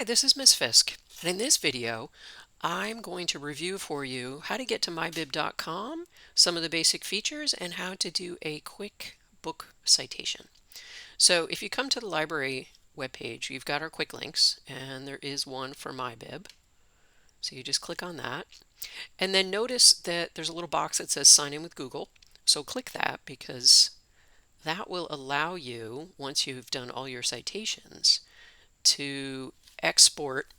Hi, this is Miss Fisk, and in this video, I'm going to review for you how to get to MyBib.com, some of the basic features, and how to do a quick book citation. So if you come to the library webpage, you've got our quick links, and there is one for MyBib. So you just click on that, and then notice that there's a little box that says sign in with Google. So click that because that will allow you, once you've done all your citations, to export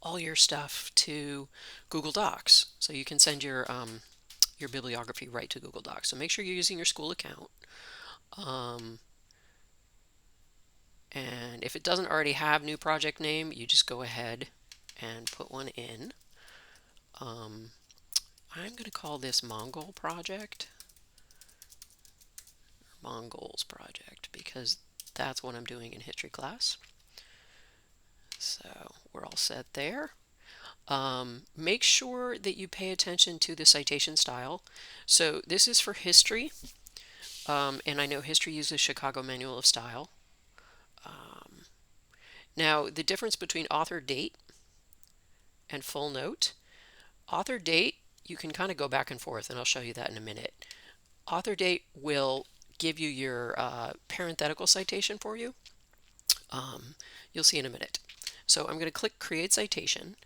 all your stuff to Google Docs. So you can send your bibliography right to Google Docs. So make sure you're using your school account. And if it doesn't already have new project name, you just go ahead and put one in. I'm going to call this Mongol project, or Mongols project, because that's what I'm doing in history class. So we're all set there. Make sure that you pay attention to the citation style. So this is for history, and I know history uses Chicago Manual of Style. Now, the difference between author date and full note. Author date, you can kind of go back and forth, and I'll show you that in a minute. Author date will give you your parenthetical citation for you. You'll see in a minute. So I'm going to click Create Citation,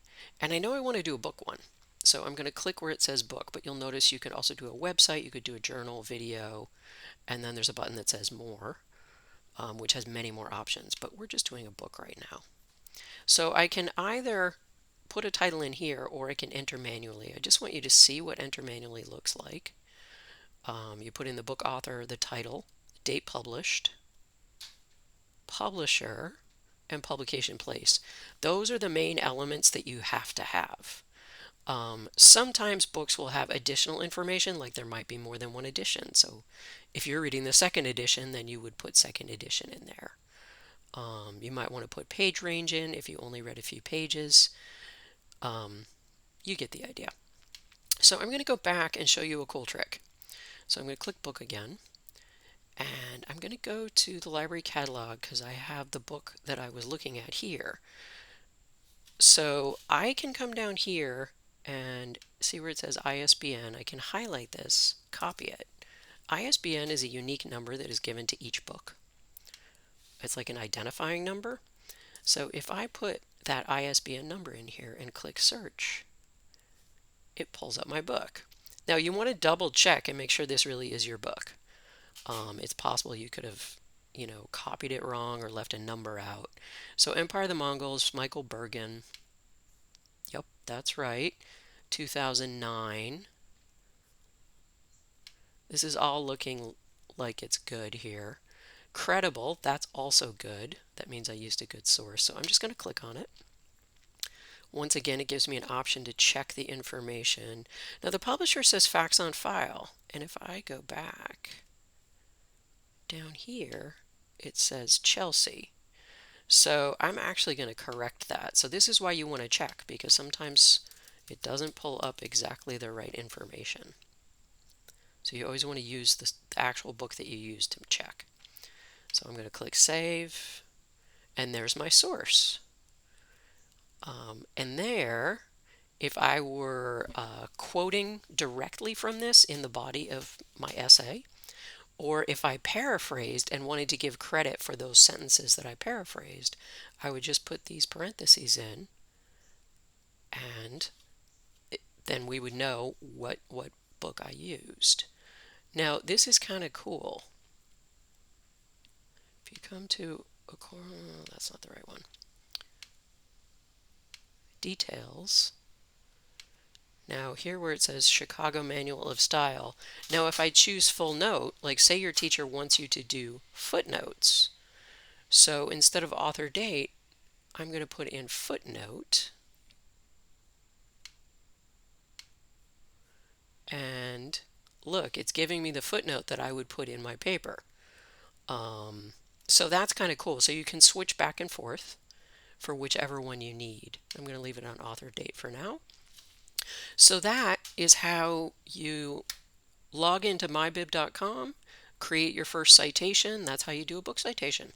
and I know I want to do a book one. So I'm going to click where it says book, but you'll notice you can also do a website, you could do a journal, video, and then there's a button that says more, which has many more options, but we're just doing a book right now. So I can either put a title in here or I can enter manually. I just want you to see what enter manually looks like. You put in the book author, the title, date published, publisher, and publication place. Those are the main elements that you have to have. Sometimes books will have additional information, like there might be more than one edition. So if you're reading the second edition, then you would put second edition in there. You might want to put page range in if you only read a few pages. You get the idea. So I'm going to go back and show you a cool trick. So I'm going to click book again, and I'm going to go to the library catalog because I have the book that I was looking at here. So I can come down here and see where it says ISBN. I can highlight this, copy it. ISBN is a unique number that is given to each book. It's like an identifying number. So if I put that ISBN number in here and click search, it pulls up my book. Now you want to double check and make sure this really is your book. It's possible you could have, copied it wrong or left a number out. So Empire of the Mongols, Michael Bergen. Yep, that's right. 2009. This is all looking like it's good here. Credible, that's also good. That means I used a good source. So I'm just going to click on it. Once again, it gives me an option to check the information. Now the publisher says facts on file, and if I go back down here, it says Chelsea. So I'm actually going to correct that. So this is why you want to check, because sometimes it doesn't pull up exactly the right information. So you always want to use the actual book that you use to check. So I'm going to click Save, and there's my source. And there, if I were quoting directly from this in the body of my essay, or if I paraphrased and wanted to give credit for those sentences that I paraphrased, I would just put these parentheses in, and then we would know what book I used. Now, this is kind of cool. If you come to, that's not the right one. Details. Now here where it says Chicago Manual of Style. Now if I choose full note, like say your teacher wants you to do footnotes. So instead of author date, I'm going to put in footnote. And look, it's giving me the footnote that I would put in my paper. So that's kind of cool. So you can switch back and forth for whichever one you need. I'm going to leave it on author date for now. So that is how you log into mybib.com, create your first citation. That's how you do a book citation.